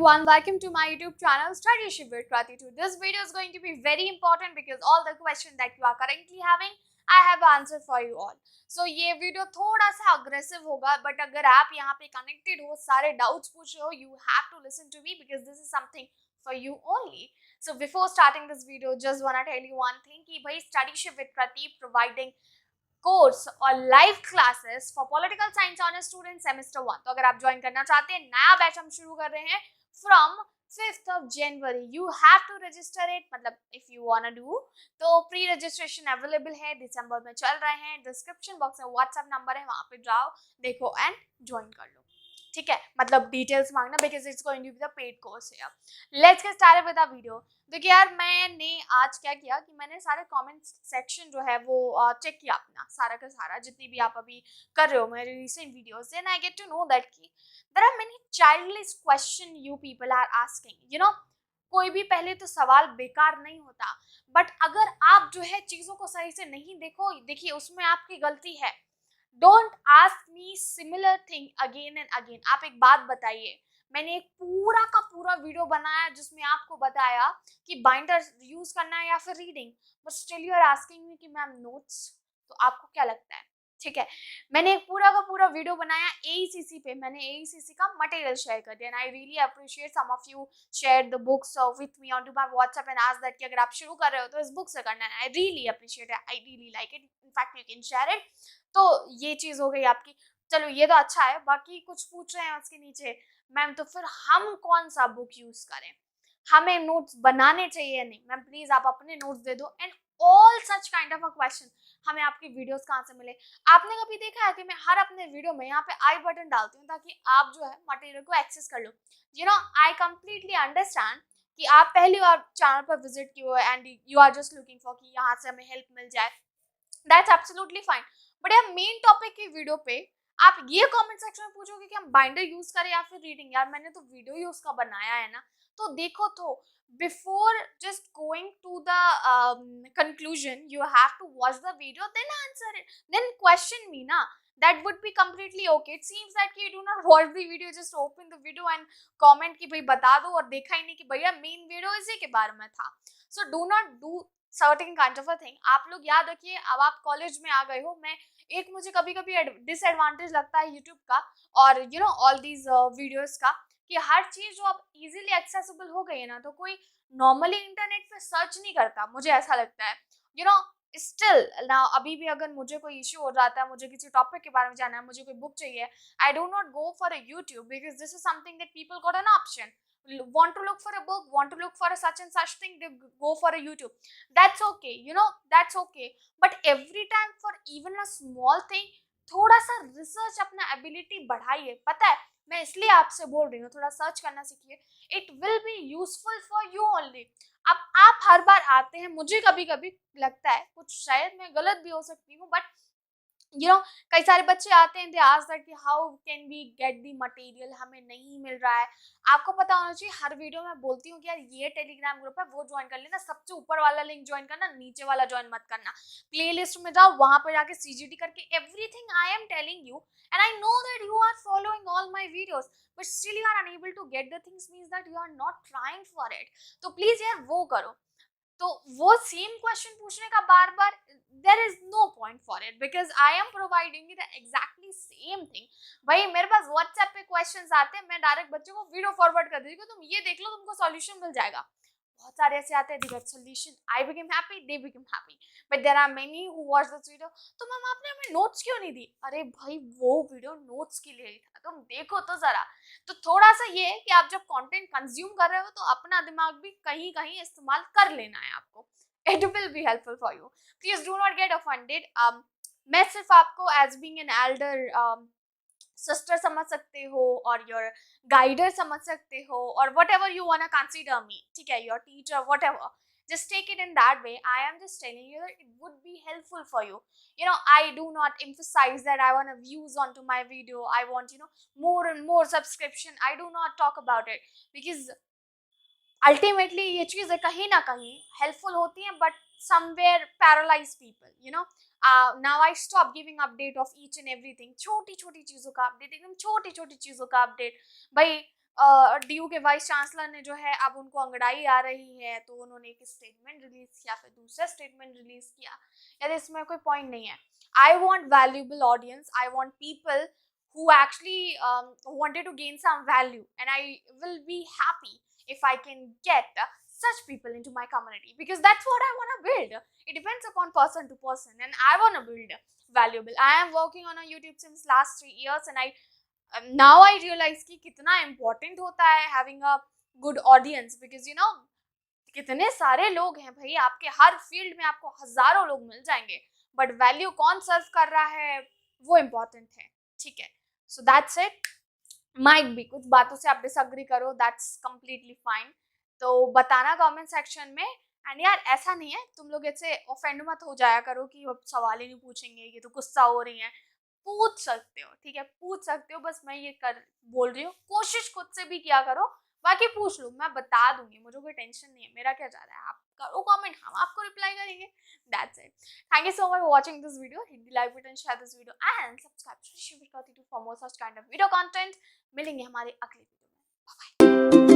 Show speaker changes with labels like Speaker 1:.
Speaker 1: everyone, welcome to my YouTube channel Studyship with Krati. This video is going to be very important because all the questions that you are currently having, I have answer for you all. So ये video थोड़ा सा aggressive होगा, but अगर आप यहाँ पे connected हो, सारे डाउट्स पूछ रहे हो, you have to listen to me because this is something for you only. So before starting this video, just wanna tell you one thing कि भाई Studyship with Krati providing course और live classes for political science honours student semester 1। तो अगर आप join करना चाहते हैं, नया बैच हम शुरू कर रहे हैं from 5th of January. You have to register it, मतलब if you wanna do तो प्री रजिस्ट्रेशन अवेलेबल है, दिसंबर में चल रहे हैं। डिस्क्रिप्शन बॉक्स में व्हाट्सएप नंबर है, वहां पे जाओ, देखो एंड ज्वाइन कर लो, ठीक है। मतलब डिटेल्स मांगना because it's going to be the paid course here. Let's get started with the video. देखिए यार, मैंने आज क्या किया कि मैंने सारे कमेंट सेक्शन जो है वो चेक किया अपना सारा का सारा, जितनी भी आप अभी कर रहे हो मेरे recent videos, then I get to know that कि there are many childless question you people are asking, you know. कोई भी पहले तो सवाल बेकार नहीं होता, बट अगर आप जो है चीजों को सही से नहीं देखिए उसमें आपकी गलती है। Don't ask me similar thing again and again. आप एक बात बताइए, मैंने एक पूरा का पूरा वीडियो बनाया जिसमें आपको बताया कि बाइंडर यूज करना है या फिर reading, but still you are asking me कि मैम नोट्स। तो आपको क्या लगता है? ठीक है, मैंने एक पूरा का पूरा वीडियो बनाया एईसीसी पे, मैंने एईसीसी का मटेरियल शेयर कर दिया and I really appreciate some of you share the books with me on to my WhatsApp and ask that कि अगर आप शुरू कर रहे हो तो इस बुक से करना है। आई really appreciate it, I really like it, in fact you can share it. तो ये चीज हो गई आपकी, चलो ये तो अच्छा है। बाकी कुछ पूछ रहे हैं उसके नीचे, मैम तो फिर हम कौन सा बुक यूज करें, हमें नोट्स बनाने चाहिए या नहीं? मैम प्लीज आप अपने नोट्स दे दो and all such kind of a question. हमें आपकी वीडियोस कहाँ से मिले? आपने कभी देखा है कि मैं हर अपने वीडियो में यहाँ पे आई बटन डालती हूँ ताकि आप जो है मटेरियल को एक्सेस कर लो। You know, I completely understand कि आप पहली बार चैनल पर विजिट किए हो and you are just looking for कि यहाँ से हमें हेल्प मिल जाए, दैट्स एब्सोल्युटली फाइन। बट यार मेन टॉपिक की वीडियो पे आप ये कमेंट सेक्शन में पूछोगे कि हम बाइंडर यूज करें या फिर रीडिंग। यार मैंने तो वीडियो ही उसका बनाया है ना, तो देखो। तो before just going to the conclusion you have to watch the video then answer it, then question me ना, that would be completely okay. It seems that you do not watch the video, just open the video and comment कि भाई बता दो, और देखा ही नहीं कि भैया मेन वीडियो इसी के बारे में था। So do not do certain kind of a thing. आप लोग याद रखिए, अब आप कॉलेज में आ गए हो, मैं एक मुझे कभी कभी डिसएडवांटेज लगता है यूट्यूब का और you know all these videos का, कि हर चीज जो अब इजीली एक्सेसिबल हो गई है ना, तो कोई नॉर्मली इंटरनेट पे सर्च नहीं करता, मुझे ऐसा लगता है। यू नो, स्टिल ना अभी भी अगर मुझे कोई इश्यू हो जाता है, मुझे किसी टॉपिक के बारे में जानना है, मुझे कोई बुक चाहिए, I don't not go for a YouTube because this is something that people got an option. Want to look for a book, want to look for a such and such thing, they go for a YouTube. That's okay, you know, that's okay. But every time for even a small thing, थोड़ा सा research अपना ability बढ़ाइए। पता है मैं इसलिए आपसे बोल रही हूँ, थोड़ा सर्च करना सीखिए, it will be useful for you only. अब आप हर बार आते हैं, मुझे कभी कभी लगता है, कुछ शायद मैं गलत भी हो सकती हूँ, बट यू नो कई सारे बच्चे आते हैं, दे आस्क दैट कि how can we get the material, हमें नहीं मिल रहा है। आपको पता होना चाहिए, हर वीडियो में बोलती हूँ कि यार ये टेलीग्राम ग्रुप है, वो ज्वाइन कर लेना, सबसे ऊपर वाला लिंक ज्वाइन करना, नीचे वाला ज्वाइन मत करना। प्लेलिस्ट में जाओ, वहां पर जाके सीजीटी करके everything I am telling you and I know that you are following all my videos, but still you are unable to get the things, means that you are not trying for it. तो please यार वो करो। तो वो same question पूछने का बार बार, there is no point for it because I am providing the exactly same thing. भाई मेरे पास व्हाट्सएप पे क्वेश्चंस आते हैं, मैं डायरेक्ट बच्चों को वीडियो फॉरवर्ड कर देती हूँ, तुम ये देख लो, तुमको सॉल्यूशन मिल जाएगा। बहुत सारे ऐसे आते हैं, they get solution, I become happy, they become happy, but there are many who watch this video, तो मैम आपने हमें नोट्स क्यों नहीं दी? अरे भाई वो वीडियो नोट्स के लिए ही था, तुम देखो तो जरा। तो थोड़ा सा ये है कि आप जब कंटेंट कंज्यूम कर रहे हो तो अपना दिमाग भी कहीं कहीं इस्तेमाल कर लेना है आपको, it will be helpful for you. Please do not get offended. मैं सिर्फ आपको as being an elder sister समझ सकते हो, और योर गाइडर समझ सकते हो, और what ever you want consider मी, ठीक है, your teacher, what ever, just take it in that way. I am just telling you that it would be helpful for you. You know, I do not emphasize that I want views onto my video, I want, you know, more and more subscription, I do not talk about it because ultimately ये चीजें कहीं ना कहीं helpful होती हैं, but somewhere paralyse people, you know. Now I stop giving update of each and everything, छोटी छोटी चीजों का अपडेट, एकदम छोटी छोटी चीजों का अपडेट। भाई DU के वाइस चांसलर ने जो है अब उनको अंगड़ाई आ रही है, तो उन्होंने एक स्टेटमेंट रिलीज किया, फिर दूसरा स्टेटमेंट रिलीज किया। यार इसमें कोई पॉइंट नहीं है। I want valuable audience, I want people who actually wanted to gain some value, and I will be happy if I can get such people into my community, because that's what I want to build. It depends upon person to person, and I want to build valuable. I am working on a YouTube since last 3 years, and now I realize कि कितना important होता है having a good audience, because you know कितने सारे लोग हैं भाई, आपके हर फील्ड में आपको हजारों लोग मिल जाएंगे, बट वैल्यू कौन सर्व कर रहा है वो इम्पोर्टेंट है, ठीक है। So that's it. माइट भी कुछ बातों से आप डिसएग्री करो, दैट्स कंप्लीटली फाइन, तो बताना कमेंट सेक्शन में। एंड यार ऐसा नहीं है, तुम लोग ऐसे ऑफेंड मत हो जाया करो कि अब सवाल ही नहीं पूछेंगे, ये तो गुस्सा हो रही है। पूछ सकते हो, ठीक है, पूछ सकते हो, बस मैं ये बोल रही हूँ, कोशिश खुद से भी किया करो, बाकी पूछ लो, मैं बता दूंगी, मुझे कोई टेंशन नहीं है, मेरा क्या जा रहा है, आप करो कमेंट, हम आपको रिप्लाई करेंगे। That's it. Thank you so much for watching this video. Hit the like button, share this video and subscribe to Studyship with Krati for more such kind of video content. मिलेंगे हमारे अगले video में। Bye bye.